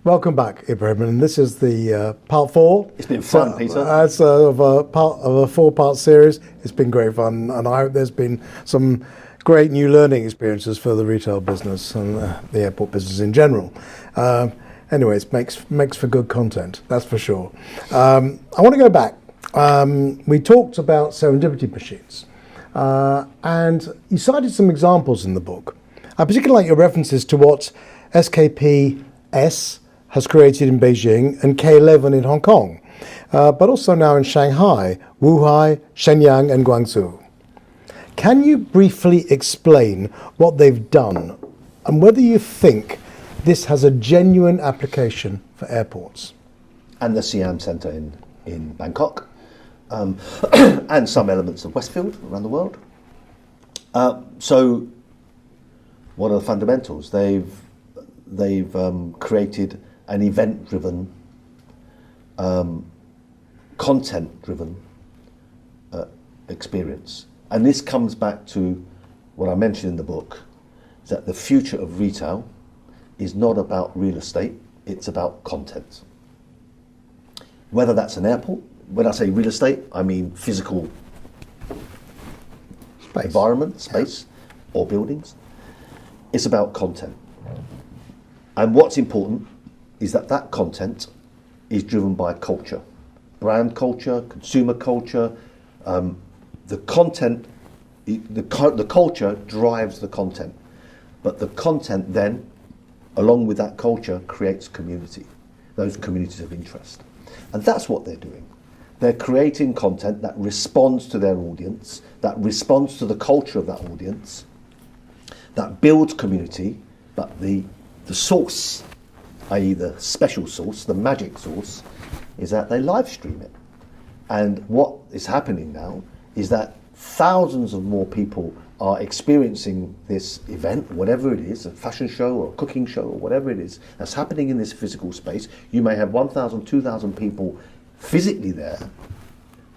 Welcome back, Ibrahim. And this is the part four. It's been fun, Peter. It's of a four-part series. It's been great fun, and I hope there's been some great new learning experiences for the retail business and the airport business in general. Anyways, makes for good content, that's for sure. I want to go back. We talked about serendipity machines, and you cited some examples in the book. I particularly like your references to what SKPS has created in Beijing and K11 in Hong Kong, but also now in Shanghai, Wuhan, Shenyang and Guangzhou. Can you briefly explain what they've done and whether you think this has a genuine application for airports? And the Siam Centre in Bangkok, and some elements of Westfield around the world. So what are the fundamentals? They've created an event-driven, content-driven experience. And this comes back to what I mentioned in the book, is that the future of retail is not about real estate, it's about content. Whether that's an airport, when I say real estate, I mean physical Space. Environment, space, or buildings. It's about content. And what's important is that content is driven by culture, brand culture, consumer culture. The content, the culture drives the content, but the content then, along with that culture, creates community, those communities of interest. And that's what they're doing. They're creating content that responds to their audience, that responds to the culture of that audience, that builds community, but the source, i.e. the special source, the magic source, is that they live stream it. And what is happening now is that thousands of more people are experiencing this event, whatever it is, a fashion show or a cooking show or whatever it is, that's happening in this physical space. You may have 1,000, 2,000 people physically there,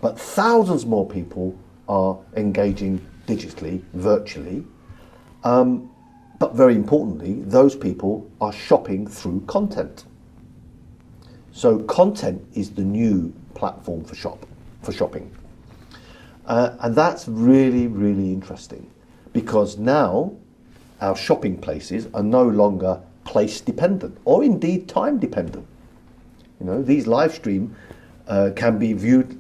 but thousands more people are engaging digitally, virtually. But very importantly, those people are shopping through content. So content is the new platform for shopping. And that's really, really interesting, because now our shopping places are no longer place dependent or indeed time dependent. You know, these live stream can be viewed,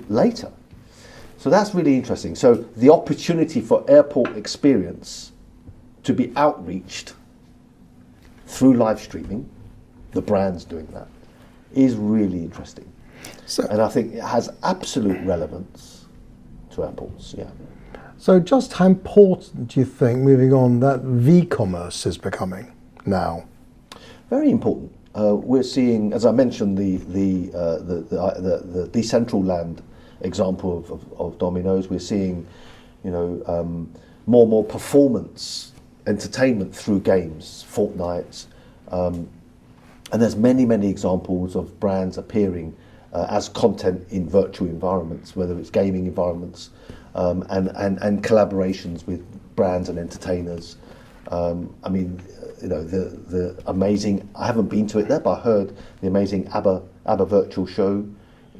later. So that's really interesting. So the opportunity for airport experience to be outreached through live streaming, the brands doing that, is really interesting. And I think it has absolute relevance to airports, yeah. So just how important do you think, moving on, that v-commerce is becoming now? Very important. We're seeing, as I mentioned, the Decentraland example of Domino's. We're seeing, more and more performance entertainment through games, Fortnite, and there's many examples of brands appearing as content in virtual environments, whether it's gaming environments, and collaborations with brands and entertainers. The amazing, I haven't been to it there, but I heard the amazing ABBA virtual show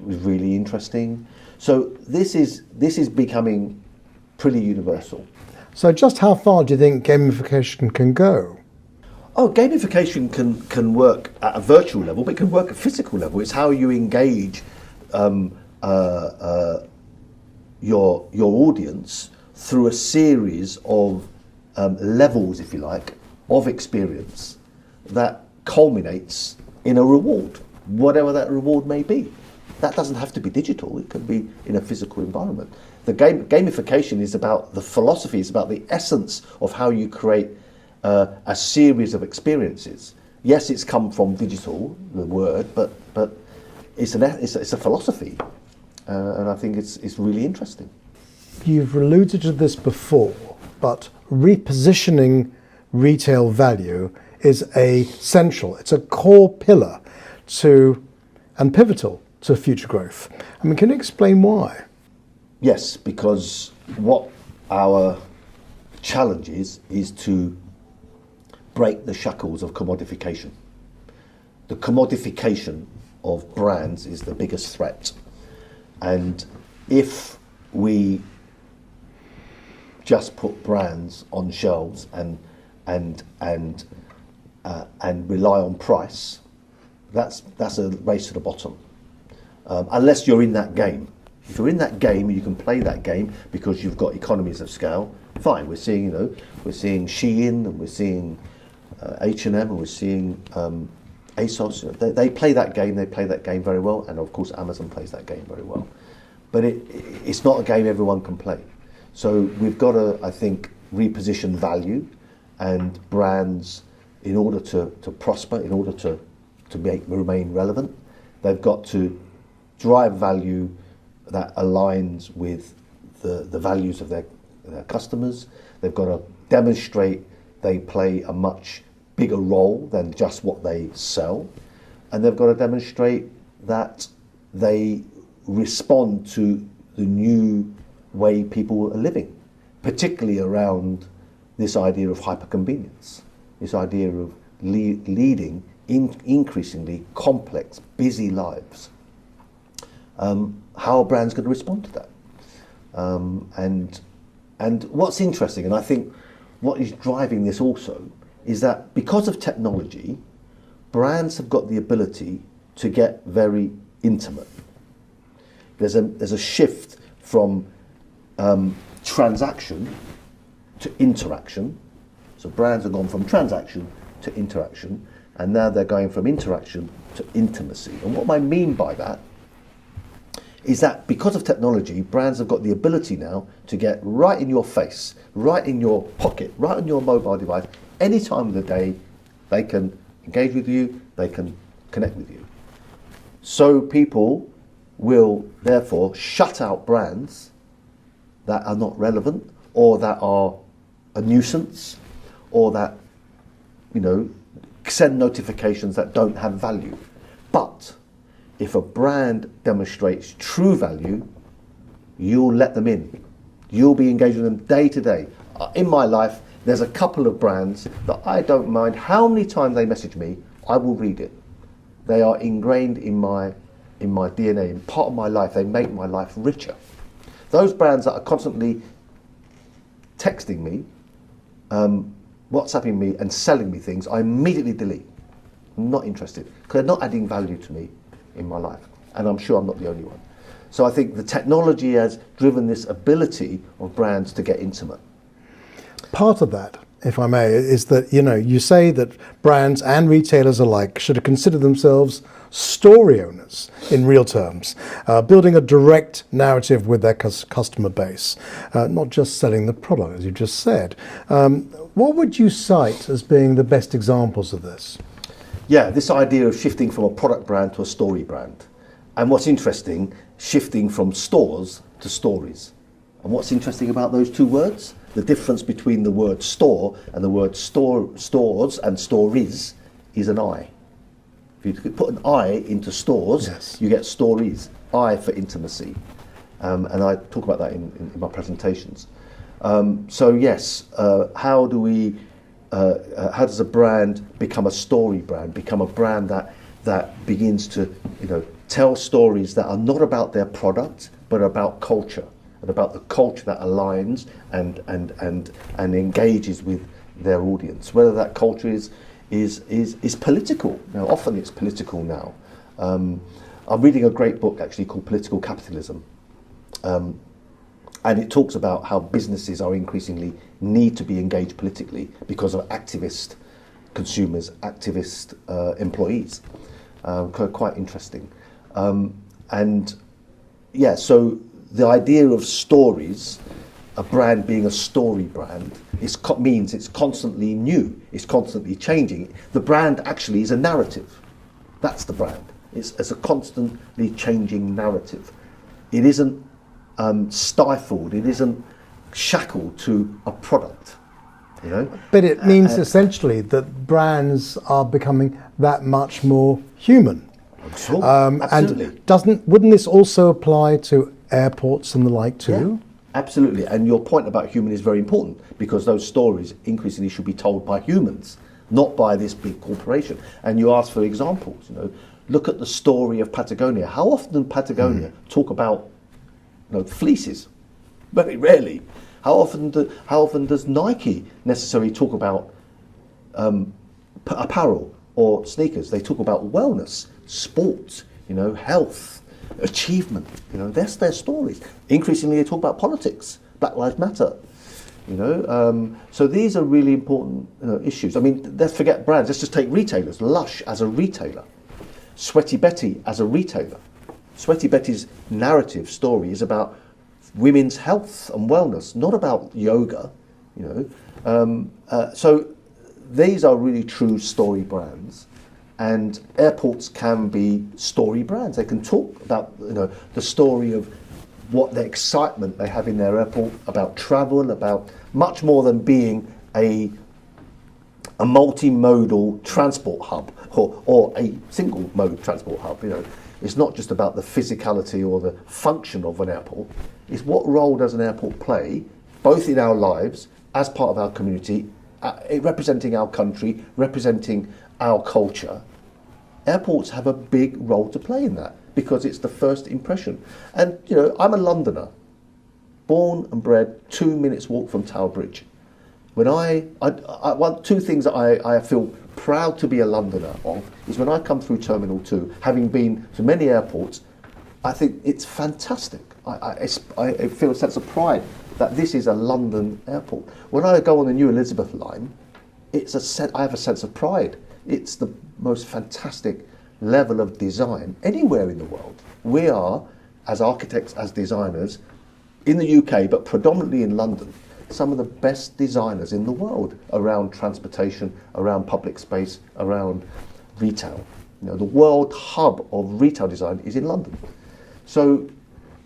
was really interesting. So this is becoming pretty universal. So just how far do you think gamification can go? Oh, gamification can work at a virtual level, but it can work at a physical level. It's how you engage your audience through a series of levels, if you like, of experience that culminates in a reward, whatever that reward may be. That doesn't have to be digital, it can be in a physical environment. The gamification is about the philosophy, it's about the essence of how you create a series of experiences. Yes, it's come from digital, the word, but it's a philosophy, and I think it's really interesting. You've alluded to this before, but repositioning retail value is essential. It's a core pillar and pivotal to future growth. I mean, can you explain why? Yes, because what our challenge is to break the shackles of commodification. the commodification of brands is the biggest threat. And if we just put brands on shelves and rely on price, that's a race to the bottom. Unless you're in that game. If you're in that game, you can play that game because you've got economies of scale. Fine, we're seeing Shein, and we're seeing H&M, and we're seeing ASOS. They play that game. They play that game very well, and of course Amazon plays that game very well. But it's not a game everyone can play. So we've got to, I think, reposition value and brands in order to prosper, in order to remain relevant. They've got to drive value that aligns with the values of their customers. They've got to demonstrate they play a much bigger role than just what they sell. And they've got to demonstrate that they respond to the new way people are living, particularly around this idea of hyperconvenience, this idea of leading increasingly complex, busy lives. How are brands going to respond to that? And what's interesting, and I think what is driving this also, is that because of technology, brands have got the ability to get very intimate. There's a shift from transaction to interaction. So brands have gone from transaction to interaction, and now they're going from interaction to intimacy. And what I mean by that is that because of technology, brands have got the ability now to get right in your face, right in your pocket, right on your mobile device, any time of the day. They can engage with you, they can connect with you. So people will therefore shut out brands that are not relevant, or that are a nuisance, or that, send notifications that don't have value. But if a brand demonstrates true value, you'll let them in. You'll be engaged with them day to day. In my life, there's a couple of brands that I don't mind how many times they message me, I will read it. They are ingrained in my DNA, in part of my life. They make my life richer. Those brands that are constantly texting me, WhatsApping me and selling me things, I immediately delete. I'm not interested, because they're not adding value to me in my life. And I'm sure I'm not the only one. So I think the technology has driven this ability of brands to get intimate. Part of that, if I may, is that, you say that brands and retailers alike should consider themselves story owners in real terms, building a direct narrative with their customer base, not just selling the product, as you just said. What would you cite as being the best examples of this? Yeah, this idea of shifting from a product brand to a story brand. And what's interesting, shifting from stores to stories. And what's interesting about those two words? The difference between the word store and the word stores and stories is an I. If you put an I into stores, yes, you get stories. I for intimacy. And I talk about that in my presentations. So yes, how does a brand become a story brand, become a brand that begins to tell stories that are not about their product, but about culture, and about the culture that aligns and engages with their audience. Whether that culture is political. Now, often it's political now. I'm reading a great book actually called Political Capitalism. And it talks about how businesses are increasingly need to be engaged politically because of activist consumers, activist employees. Quite interesting. So the idea of stories, a brand being a story brand, means it's constantly new, it's constantly changing. The brand actually is a narrative. That's the brand. It's a constantly changing narrative. It isn't stifled, it isn't shackled to a product. But it means essentially that brands are becoming that much more human. Sure, absolutely. And wouldn't this also apply to airports and the like too? Yeah, absolutely. And your point about human is very important, because those stories increasingly should be told by humans, not by this big corporation. And you ask for examples, look at the story of Patagonia. How often does Patagonia talk about fleeces? Very rarely. How often does Nike necessarily talk about apparel or sneakers? They talk about wellness, sports, health, achievement. That's their stories. Increasingly, they talk about politics, Black Lives Matter. So these are really important issues. I mean, let's forget brands. Let's just take retailers. Lush as a retailer, Sweaty Betty as a retailer. Sweaty Betty's narrative story is about women's health and wellness, not about yoga. So these are really true story brands, and airports can be story brands. They can talk about the story of what the excitement they have in their airport, about travel, about much more than being a multimodal transport hub or a single mode transport hub. It's not just about the physicality or the function of an airport. It's what role does an airport play, both in our lives, as part of our community, representing our country, representing our culture. Airports have a big role to play in that, because it's the first impression. And, I'm a Londoner, born and bred 2 minutes walk from Tower Bridge. When two things that I feel proud to be a Londoner of is when I come through Terminal 2, having been to many airports, I think it's fantastic. I feel a sense of pride that this is a London airport. When I go on the New Elizabeth line, I have a sense of pride. It's the most fantastic level of design anywhere in the world. We are, as architects, as designers, in the UK, but predominantly in London, some of the best designers in the world around transportation, around public space, around retail. The world hub of retail design is in London. So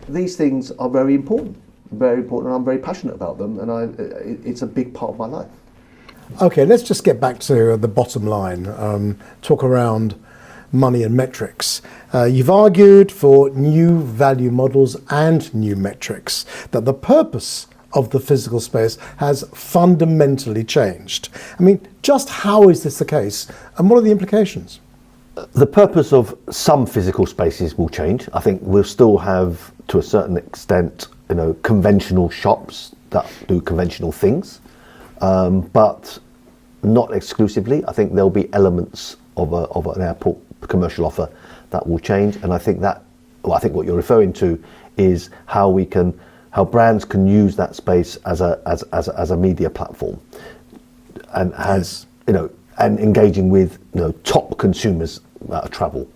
these things are very important, and I'm very passionate about them, and it's a big part of my life. Okay, let's just get back to the bottom line, talk around money and metrics. You've argued for new value models and new metrics, that the purpose of the physical space has fundamentally changed. I mean, just how is this the case, and what are the implications? The purpose of some physical spaces will change. I think we'll still have, to a certain extent, conventional shops that do conventional things, but not exclusively. I think there'll be elements of an airport commercial offer that will change, and I think what you're referring to is how brands can use that space as a media platform, and and engaging with top consumers that travel.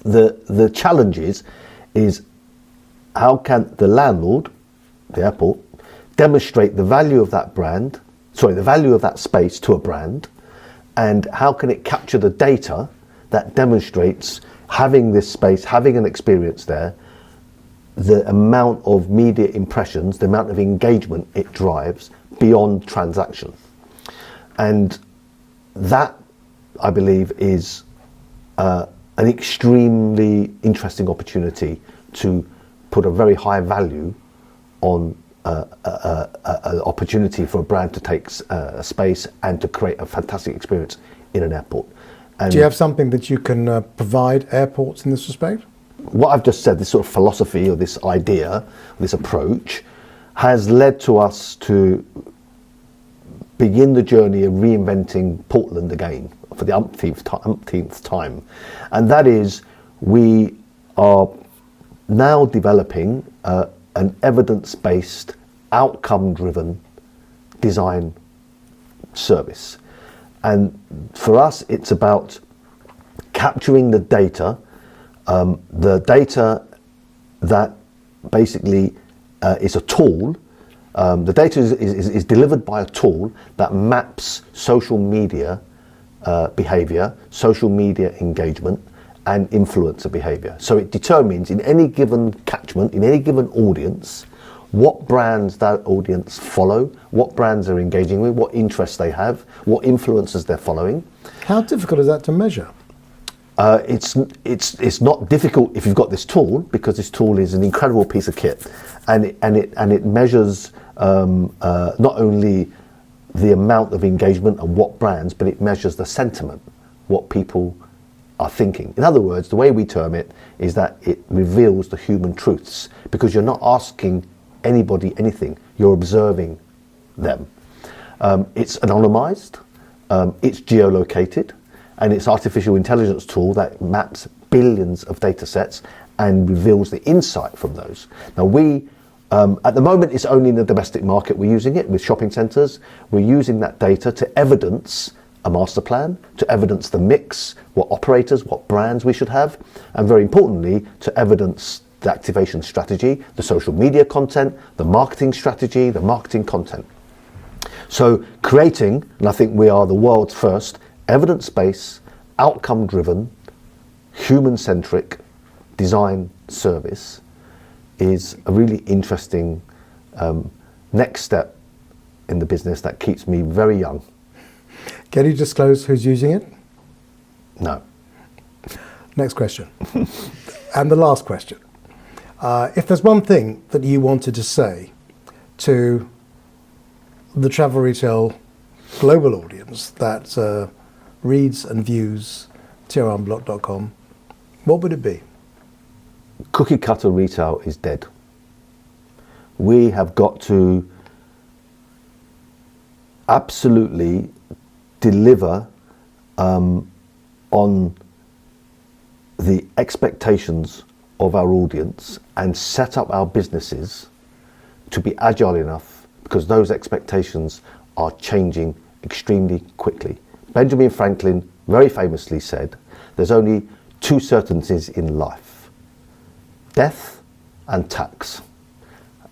The challenge is how can the landlord, the airport, demonstrate the value of the value of that space to a brand, and how can it capture the data that demonstrates having this space, having an experience there, the amount of media impressions, the amount of engagement it drives beyond transaction. And that, I believe, is an extremely interesting opportunity to put a very high value on an opportunity for a brand to take a space and to create a fantastic experience in an airport. And do you have something that you can provide airports in this respect? What I've just said, this sort of philosophy or this idea, this approach, has led to us to begin the journey of reinventing Portland again for the umpteenth time. And that is, we are now developing an evidence-based, outcome-driven design service. And for us, it's about capturing the data that basically is a tool. The data is delivered by a tool that maps social media behavior, social media engagement, and influencer behavior. So it determines in any given catchment, in any given audience, what brands that audience follow, what brands they're engaging with, what interests they have, what influencers they're following. How difficult is that to measure? It's not difficult if you've got this tool, because this tool is an incredible piece of kit, and it measures not only the amount of engagement and what brands, but it measures the sentiment, what people are thinking. In other words, the way we term it is that it reveals the human truths, because you're not asking anybody anything, you're observing them. It's anonymized, it's geolocated, and it's artificial intelligence tool that maps billions of data sets and reveals the insight from those. Now we, at the moment, it's only in the domestic market we're using it with shopping centres. We're using that data to evidence a master plan, to evidence the mix, what operators, what brands we should have, and very importantly, to evidence the activation strategy, the social media content, the marketing strategy, the marketing content. So creating, and I think we are the world's first, evidence-based, outcome-driven, human-centric design service is a really interesting next step in the business that keeps me very young. Can you disclose who's using it? No. Next question. And the last question. If there's one thing that you wanted to say to the travel retail global audience that reads and views TRunblock.com, what would it be? Cookie cutter retail is dead. We have got to absolutely deliver on the expectations of our audience and set up our businesses to be agile enough, because those expectations are changing extremely quickly. Benjamin Franklin very famously said, there's only two certainties in life: death and tax.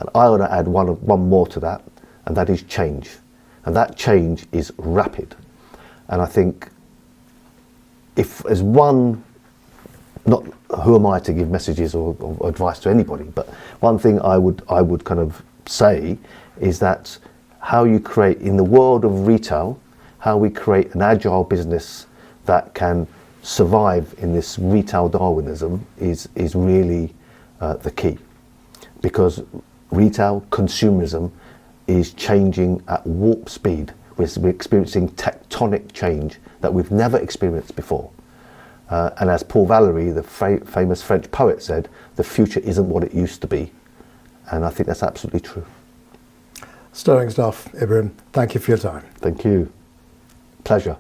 And I want to add one more to that, and that is change. And that change is rapid. And I think if as one, not who am I to give messages or advice to anybody, but one thing I would kind of say is that how you create, in the world of retail, how we create an agile business that can survive in this retail Darwinism is really the key. Because retail consumerism is changing at warp speed. We're experiencing tectonic change that we've never experienced before. And as Paul Valéry, the famous French poet, said, the future isn't what it used to be. And I think that's absolutely true. Sterling stuff, Ibrahim. Thank you for your time. Thank you. Pleasure.